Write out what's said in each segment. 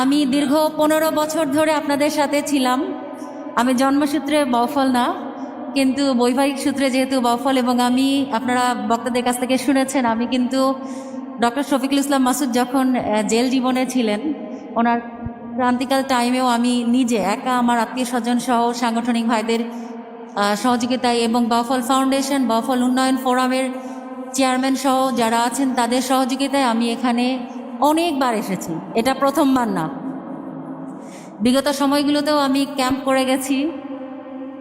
আমি দীর্ঘ 15 বছর ধরে আপনাদের সাথে ছিলাম। আমি জন্মসূত্রে বাউফল না, কিন্তু বৈবাহিক সূত্রে যেহেতু বাউফল, এবং আমি আপনারা বক্তাদের কাছ থেকে শুনেছেন, আমি কিন্তু ডক্টর শফিকুল ইসলাম মাসুদ যখন জেল জীবনে ছিলেন, ওনার ক্রান্তিকাল টাইমেও আমি নিজে একা আমার আত্মীয় স্বজন সহ সাংগঠনিক ভাইদের সহযোগিতায় এবং বাউফল ফাউন্ডেশন, বাউফল উন্নয়ন ফোরামের চেয়ারম্যান সহ যারা আছেন তাদের সহযোগিতায় আমি এখানে অনেকবার এসেছি। এটা প্রথমবার না, বিগত সময়গুলোতেও আমি ক্যাম্প করে গেছি।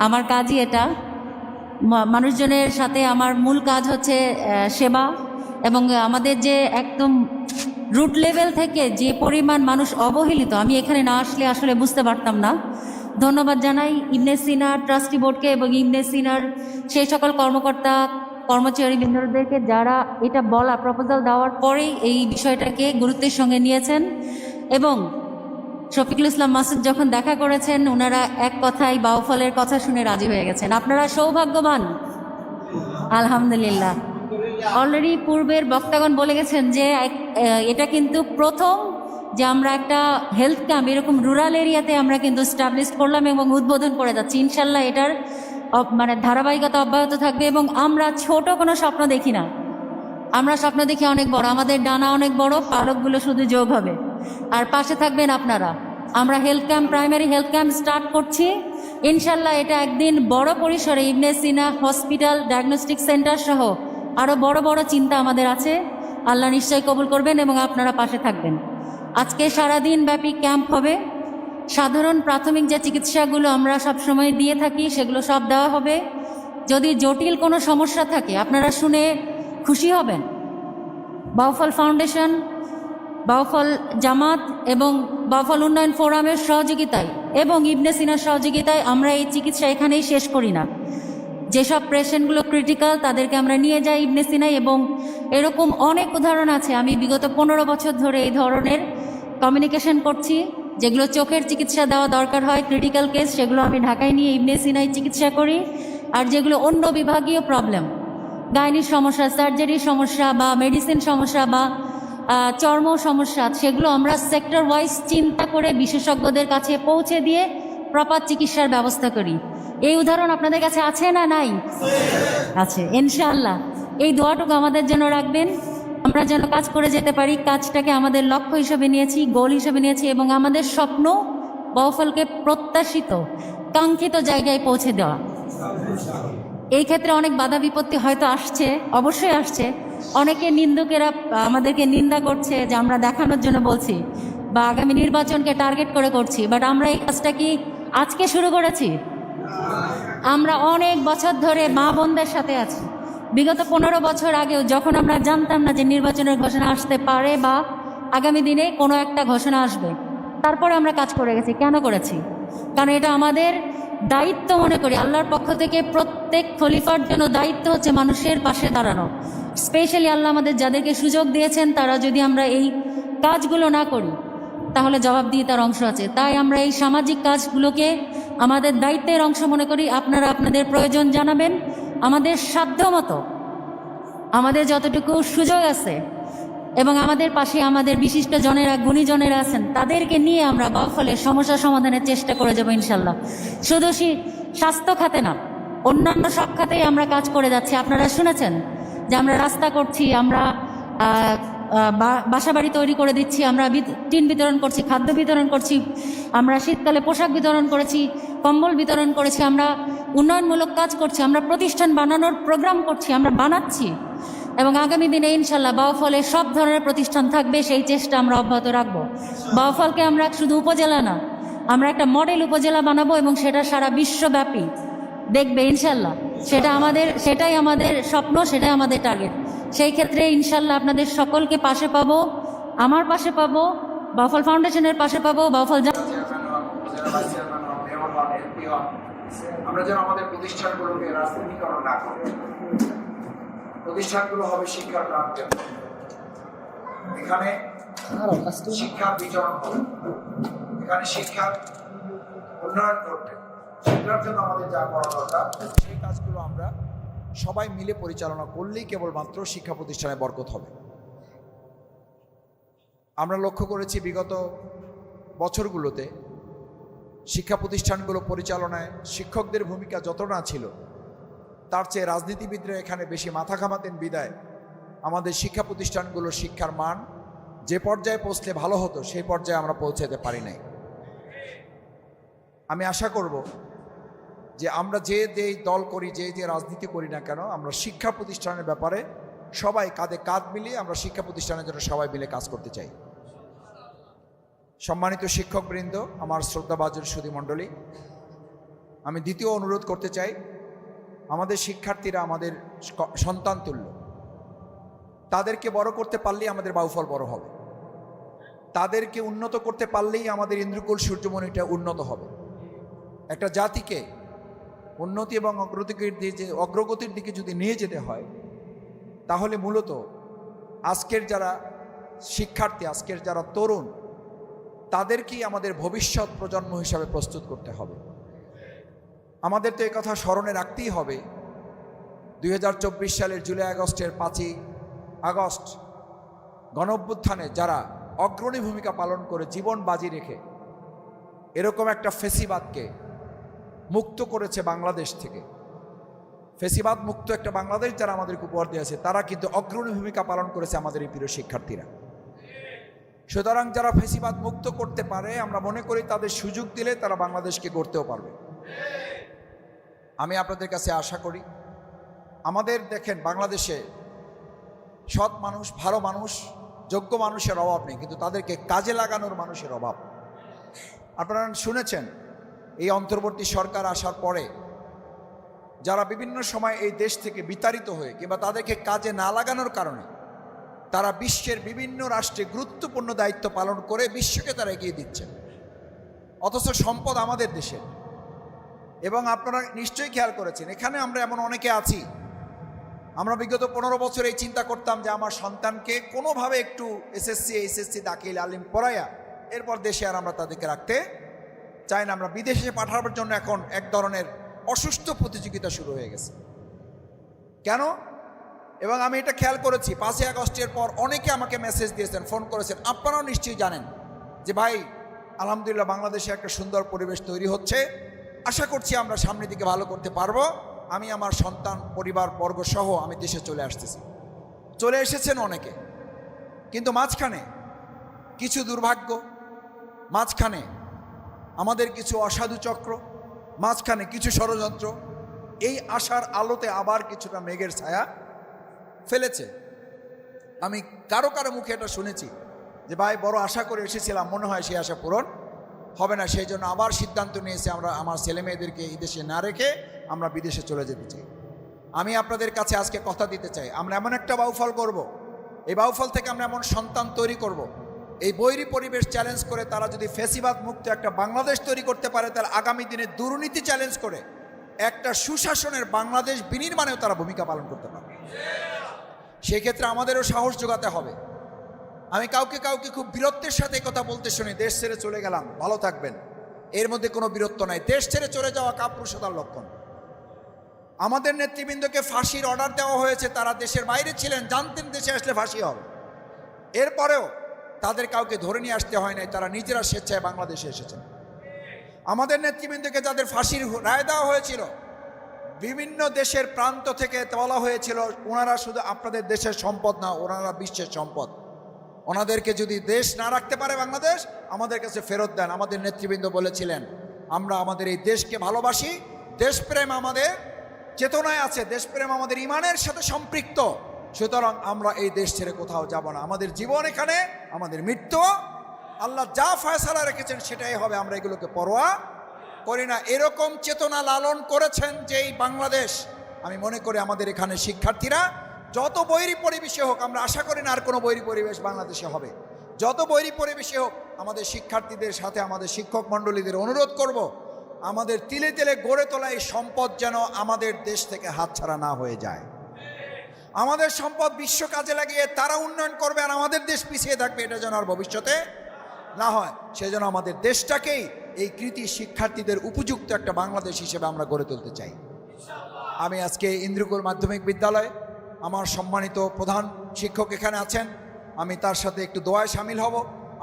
আমার কাজই এটা। মানুষজনের সাথে আমার মূল কাজ হচ্ছে সেবা, এবং আমাদের যে একদম রুট লেভেল থেকে যে পরিমাণ মানুষ অবহেলিত, আমি এখানে না আসলে আসলে বুঝতে পারতাম না। ধন্যবাদ জানাই ইবনে সিনা ট্রাস্টি বোর্ডকে এবং ইবনে সিনার সেই সকল কর্মকর্তা কর্মচারীবৃন্দদেরকে যারা এটা বলা প্রপোজাল দেওয়ার পরেই এই বিষয়টাকে গুরুত্বের সঙ্গে নিয়েছেন, এবং শফিকুল ইসলাম মাসুদ যখন দেখা করেছেন ওনারা এক কথায় বাউফলের কথা শুনে রাজি হয়ে গেছেন। আপনারা সৌভাগ্যবান, আলহামদুলিল্লাহ। অলরেডি পূর্বের বক্তাগণ বলে গেছেন যে এটা কিন্তু প্রথম যে আমরা একটা হেলথ ক্যাম্প এরকম রুরাল এরিয়াতে আমরা কিন্তু স্টাবলিশ করলাম এবং উদ্বোধন করে যাচ্ছি। ইনশাল্লাহ এটার ধারাবাহিকতা অব্যাহত থাকবে, এবং আমরা ছোট কোনো স্বপ্ন দেখি না, আমরা স্বপ্ন দেখি অনেক বড়। আমাদের ডানা অনেক বড়, পালকগুলো শুধু যোগ হবে, আর পাশে থাকবেন আপনারা। আমরা health camp, primary health camp start করছি ইনশাল্লাহ। এটা একদিন বড় পরিসরে ইবনে সিনা হসপিটাল, ডায়াগনস্টিক সেন্টার সহ আরও বড় বড় চিন্তা আমাদের আছে। আল্লাহ নিশ্চয়ই কবুল করবেন এবং আপনারা পাশে থাকবেন। আজকে সারাদিন ব্যাপী ক্যাম্প হবে। সাধারণ প্রাথমিক যে চিকিৎসাগুলো আমরা সবসময় দিয়ে থাকি সেগুলো সব দেওয়া হবে। যদি জটিল কোনো সমস্যা থাকে আপনারা শুনে খুশি হবেন। বাউফল ফাউন্ডেশন, বাউফল জামাত এবং বাউফল উন্নয়ন ফোরামের সহযোগিতায় এবং ইবনে সিনার সহযোগিতায় আমরা এই চিকিৎসা এখানেই শেষ করি না। যেসব পেশেন্টগুলো ক্রিটিক্যাল তাদেরকে আমরা নিয়ে যাই ইবনে সিনায়, এবং এরকম অনেক উদাহরণ আছে। আমি বিগত 15 বছর ধরে এই ধরনের কমিউনিকেশন করছি। যেগুলো চোখের চিকিৎসা দেওয়া দরকার হয়, ক্রিটিক্যাল কেস, সেগুলো আমি ঢাকায় নিয়ে ইবনে সিনায় চিকিৎসা করি। আর যেগুলো অন্য বিভাগীয় প্রবলেম, গাইনির সমস্যা, সার্জারির সমস্যা বা মেডিসিন সমস্যা বা চর্ম সমস্যা, সেগুলো আমরা সেক্টর ওয়াইজ চিন্তা করে বিশেষজ্ঞদের কাছে পৌঁছে দিয়ে প্রপার চিকিৎসার ব্যবস্থা করি। এই উদাহরণ আপনাদের কাছে আছে না নাই? আছে। ইনশাআল্লাহ এই দোয়াটুকু আমাদের জন্য রাখবেন, আমরা যেন কাজ করে যেতে পারি। কাজটাকে আমাদের লক্ষ্য হিসেবে নিয়েছি, গোল হিসেবে নিয়েছি, এবং আমাদের স্বপ্ন বাউফলকে প্রত্যাশিত কাঙ্ক্ষিত জায়গায় পৌঁছে দেওয়া। এই ক্ষেত্রে অনেক বাধা বিপত্তি হয়তো আসছে, অবশ্যই আসছে। অনেকে নিন্দুকেরা আমাদেরকে নিন্দা করছে যে আমরা দেখানোর জন্য বলছি বা আগামী নির্বাচনকে টার্গেট করে করছি, বাট আমরা এই কাজটা কি আজকে শুরু করেছি? আমরা অনেক বছর ধরে মা বোনদের সাথে আছি। বিগত 15 বছর আগেও যখন আমরা জানতাম না যে নির্বাচনের ঘোষণা আসতে পারে বা আগামী দিনে কোনো একটা ঘোষণা আসবে, তারপরে আমরা কাজ করে গেছি। কেন করেছি? কারণ এটা আমাদের দায়িত্ব মনে করি। আল্লাহর পক্ষ থেকে প্রত্যেক খলিফার জন্য দায়িত্ব হচ্ছে মানুষের পাশে দাঁড়ানো। স্পেশালি আল্লাহ আমাদের যাদেরকে সুযোগ দিয়েছেন, তারা যদি আমরা এই কাজগুলো না করি তাহলে জবাবদিহিতার অংশ আছে। তাই আমরা এই সামাজিক কাজগুলোকে আমাদের দায়িত্বের অংশ মনে করি। আপনারা আপনাদের প্রয়োজন জানাবেন, আমাদের সাধ্য মতো, আমাদের যতটুকু সুযোগ আছে, এবং আমাদের পাশে আমাদের বিশিষ্ট জনেরা, গুণীজনেরা আছেন, তাদেরকে নিয়ে আমরা বাউফলের সমস্যা সমাধানের চেষ্টা করে যাবো ইনশাল্লাহ। শুধু স্বাস্থ্য খাতে না, অন্যান্য সব খাতেই আমরা কাজ করে যাচ্ছি। আপনারা শুনেছেন যে আমরা রাস্তা করছি, আমরা বাসাবাড়ি তৈরি করে দিচ্ছি, আমরা টিন বিতরণ করছি, খাদ্য বিতরণ করছি, আমরা শীতকালে পোশাক বিতরণ করেছি, কম্বল বিতরণ করেছি, আমরা উন্নয়নমূলক কাজ করছি, আমরা প্রতিষ্ঠান বানানোর প্রোগ্রাম করছি, আমরা বানাচ্ছি, এবং আগামী দিনে ইনশাল্লাহ বাউফলে সব ধরনের প্রতিষ্ঠান থাকবে। সেই চেষ্টা আমরা অব্যাহত রাখবো। বাউফলকে আমরা শুধু উপজেলা না, আমরা একটা মডেল উপজেলা বানাবো, এবং সেটা সারা বিশ্বব্যাপী দেখবে ইনশাল্লাহ। সেটাই আমাদের স্বপ্ন, সেটাই আমাদের টার্গেট। সেই ক্ষেত্রে ইনশাল্লাহ আপনাদের সকলকে পাশে পাবো, আমার পাশে পাবো, বাউফল ফাউন্ডেশনের পাশে পাবো, বাউফল আমরা যেন আমাদের প্রতিষ্ঠানগুলোকে রাজনীতিকরণ না করি। প্রতিষ্ঠানগুলো হবে শিক্ষার প্রাণকেন্দ্র। এখানে শিক্ষার বিচরণ হবে, এখানে শিক্ষার উন্নয়ন করতে, সেটার জন্য আমাদের যা করা দরকার সেই কাজগুলো আমরা সবাই মিলে পরিচালনা করলেই কেবলমাত্র শিক্ষা প্রতিষ্ঠানে বরকত হবে। আমরা লক্ষ্য করেছি বিগত বছরগুলোতে শিক্ষা প্রতিষ্ঠানগুলো পরিচালনায় শিক্ষকদের ভূমিকা যতটা ছিল তার চেয়ে রাজনীতিবিদরা এখানে বেশি মাথা ঘামাতেন বিদায় আমাদের শিক্ষা প্রতিষ্ঠানগুলোর শিক্ষার মান যে পর্যায়ে পৌঁছলে ভালো হতো সেই পর্যায়ে আমরা পৌঁছাতে পারি নাই। আমি আশা করব যে আমরা যে দল করি যে রাজনীতি করি না কেন, আমরা শিক্ষা প্রতিষ্ঠানের ব্যাপারে সবাই কাঁধে কাঁধ মিলিয়ে আমরা শিক্ষা প্রতিষ্ঠানের জন্য সবাই মিলে কাজ করতে চাই। সম্মানিত শিক্ষকবৃন্দ, আমার শ্রদ্ধাভাজন সুধী মণ্ডলী, আমি দ্বিতীয় অনুরোধ করতে চাই, আমাদের শিক্ষার্থীরা আমাদের সন্তান তুল্য। তাদেরকে বড় করতে পারলেই আমাদের বাউফল বড় হবে, তাদেরকে উন্নত করতে পারলেই আমাদের ইন্দ্রকুল সূর্যমণিটা উন্নত হবে। একটা জাতিকে উন্নতি এবং অগ্রগতির দিকে যদি নিয়ে যেতে হয়, তাহলে মূলত আজকের যারা শিক্ষার্থী, আজকের যারা তরুণ, তাদেরকেই আমাদের ভবিষ্যৎ প্রজন্ম হিসাবে প্রস্তুত করতে হবে। আমাদের তো এই কথা স্মরণে রাখতেই হবে, 2024 সালের জুলাই আগস্টের 5ই আগস্ট গণঅভ্যুত্থানে যারা অগ্রণী ভূমিকা পালন করে জীবন বাজি রেখে এরকম একটা ফেসিবাদকে মুক্ত করেছে বাংলাদেশ থেকে, ফেসিবাদ মুক্ত একটা বাংলাদেশ যারা আমাদেরকে উপহার দিয়েছে, তারা কিন্তু অগ্রণী ভূমিকা পালন করেছে আমাদের এই প্রিয় শিক্ষার্থীরা। সুতরাং যারা ফেসিবাদ মুক্ত করতে পারে, আমরা মনে করি তাদের সুযোগ দিলে তারা বাংলাদেশকে গড়তেও পারবে। আমি আপনাদের কাছে আশা করি, আমাদের দেখেন বাংলাদেশে সৎ মানুষ, ভালো মানুষ, যোগ্য মানুষের অভাব নেই, কিন্তু তাদেরকে কাজে লাগানোর মানুষের অভাব। আপনারা শুনেছেন এই অন্তর্বর্তী সরকার আসার পরে যারা বিভিন্ন সময় এই দেশ থেকে বিতাড়িত হয়ে কিংবা তাদেরকে কাজে না লাগানোর কারণে তারা বিশ্বের বিভিন্ন রাষ্ট্রে গুরুত্বপূর্ণ দায়িত্ব পালন করে বিশ্বকে তারা এগিয়ে দিচ্ছেন, অথচ সম্পদ আমাদের দেশে। এবং আপনারা নিশ্চয়ই খেয়াল করেছেন, এখানে আমরা এমন অনেকে আছি, আমরা বিগত 15 বছর এই চিন্তা করতাম যে আমার সন্তানকে কোনোভাবে একটু এসএসসি দাখিল আলিম পড়াইয়া এরপর দেশে আর আমরা তাদেরকে রাখতে চাই না, আমরা বিদেশে পাঠানোর জন্য এখন এক ধরনের অসুস্থ প্রতিযোগিতা শুরু হয়ে গেছে। কেন? এবং আমি এটা খেয়াল করেছি, 5ই আগস্টের পর অনেকে আমাকে মেসেজ দিয়েছেন, ফোন করেছেন। আপনারাও নিশ্চয়ই জানেন যে ভাই আলহামদুলিল্লাহ বাংলাদেশে একটা সুন্দর পরিবেশ তৈরি হচ্ছে, আশা করছি আমরা সামনের দিকে ভালো করতে পারবো। আমি আমার সন্তান পরিবার বর্গ সহ আমি দেশে চলে আসতেছি। চলে এসেছেন অনেকে, কিন্তু মাঝখানে কিছু দুর্ভাগ্য, মাঝখানে আমাদের কিছু অসাধু চক্র, মাঝখানে কিছু ষড়যন্ত্র এই আশার আলোতে আবার কিছুটা মেঘের ছায়া ফেলেছে। আমি কারো কারো মুখে এটা শুনেছি যে ভাই বড় আশা করে এসেছিলাম, মনে হয় সেই আশা পূরণ হবে না, সেই জন্য আবার সিদ্ধান্ত নিয়েছে আমরা আমার ছেলে মেয়েদেরকে এই দেশে না রেখে আমরা বিদেশে চলে যেতে চাই। আমি আপনাদের কাছে আজকে কথা দিতে চাই, আমরা এমন একটা বাউফল করব, এই বাউফল থেকে আমরা এমন সন্তান তৈরি করব, এই বৈরী পরিবেশ চ্যালেঞ্জ করে তারা যদি ফেসিবাদ মুক্ত একটা বাংলাদেশ তৈরি করতে পারে, তার আগামী দিনে দুর্নীতি চ্যালেঞ্জ করে একটা সুশাসনের বাংলাদেশ বিনির্মাণেও তারা ভূমিকা পালন করতে পারবে। সেই ক্ষেত্রে আমাদেরও সাহস যোগাতে হবে। আমি কাউকে খুব বীরত্বের সাথে কথা বলতে শুনি, দেশ ছেড়ে চলে গেলাম, ভালো থাকবেন, এর মধ্যে কোনো বীরত্ব নাই। দেশ ছেড়ে চলে যাওয়া কাপুরুষতার লক্ষণ। আমাদের নেতৃবৃন্দকে ফাঁসির অর্ডার দেওয়া হয়েছে, তারা দেশের বাইরে ছিলেন, জানতেন দেশে আসলে ফাঁসি হবে, এরপরেও তাদের কাউকে ধরে নিয়ে আসতে হয় নাই, তারা নিজেরা স্বেচ্ছায় বাংলাদেশে এসেছেন। আমাদের নেতৃবৃন্দকে যাদের ফাঁসির রায় দেওয়া হয়েছিল, বিভিন্ন দেশের প্রান্ত থেকে বলা হয়েছিল ওনারা শুধু আপনাদের দেশের সম্পদ না, ওনারা বিশ্বের সম্পদ, ওনাদেরকে যদি দেশ না রাখতে পারে বাংলাদেশ, আমাদের কাছে ফেরত দেন। আমাদের নেতৃবৃন্দ বলেছিলেন আমরা আমাদের এই দেশকে ভালোবাসি, দেশপ্রেম আমাদের চেতনায় আছে, দেশপ্রেম আমাদের ইমানের সাথে সম্পৃক্ত, সুতরাং আমরা এই দেশ ছেড়ে কোথাও যাব না, আমাদের জীবন এখানে, আমাদের মৃত্যু আল্লাহ যা ফয়সালা রেখেছেন সেটাই হবে, আমরা এগুলোকে পরোয়া করি না। এরকম চেতনা লালন করেছেন যে এই বাংলাদেশ, আমি মনে করি আমাদের এখানে শিক্ষার্থীরা যত বৈরী পরিবেশে হোক, আমরা আশা করি না আর কোনো বৈরী পরিবেশ বাংলাদেশে হবে, যত বৈরী পরিবেশে হোক, আমাদের শিক্ষার্থীদের সাথে আমাদের শিক্ষক মণ্ডলীদের অনুরোধ করব, আমাদের তিলে তিলে গড়ে তোলা এই সম্পদ যেন আমাদের দেশ থেকে হাতছাড়া না হয়ে যায়। আমাদের সম্পদ বিশ্ব কাজে লাগিয়ে তারা উন্নয়ন করবে আর আমাদের দেশ পিছিয়ে থাকবে, এটা যেন আর ভবিষ্যতে না হয়। সেজন্য আমাদের দেশটাকেই এই কৃতি শিক্ষার্থীদের উপযুক্ত একটা বাংলাদেশ হিসেবে আমরা গড়ে তুলতে চাই। আমি আজকে ইন্দ্রকুল মাধ্যমিক বিদ্যালয়, আমার সম্মানিত প্রধান শিক্ষক এখানে আছেন, আমি তার সাথে একটু দোয়ায় সামিল হব।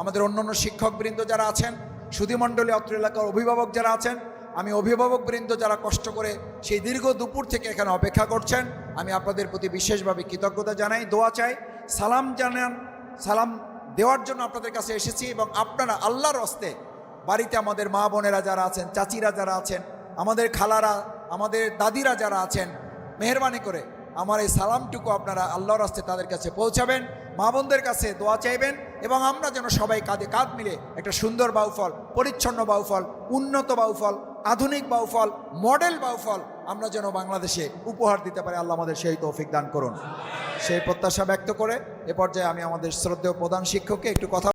আমাদের অন্যান্য শিক্ষকবৃন্দ যারা আছেন সুধীমণ্ডলী অত্র এলাকার অভিভাবক যারা আছেন, আমি অভিভাবকবৃন্দ যারা কষ্ট করে সেই দীর্ঘ দুপুর থেকে এখানে অপেক্ষা করছেন, আমি আপনাদের প্রতি বিশেষভাবে কৃতজ্ঞতা জানাই, দোয়া চাই, সালাম জানান, সালাম দেওয়ার জন্য আপনাদের কাছে এসেছি। এবং আপনারা আল্লাহর হস্তে বাড়িতে আমাদের মা বোনেরা যারা আছেন, চাচিরা যারা আছেন, আমাদের খালারা, আমাদের দাদিরা যারা আছেন, মেহেরবানি করে আমার এই সালামটুকু আপনারা আল্লাহর হস্তে তাদের কাছে পৌঁছাবেন, মা বোনদের কাছে দোয়া চাইবেন, এবং আমরা যেন সবাই কাঁধে কাঁধ মিলে একটা সুন্দর বাউফল, পরিচ্ছন্ন বাউফল, উন্নত বাউফল, আধুনিক বাউফল, মডেল বাউফল আমরা যেন বাংলাদেশে উপহার দিতে পারি। আল্লাহ আমাদের সেই তৌফিক দান করুন। সেই প্রত্যাশা ব্যক্ত করে এ পর্যায়ে আমি আমাদের শ্রদ্ধেয় প্রধান শিক্ষককে একটু কথা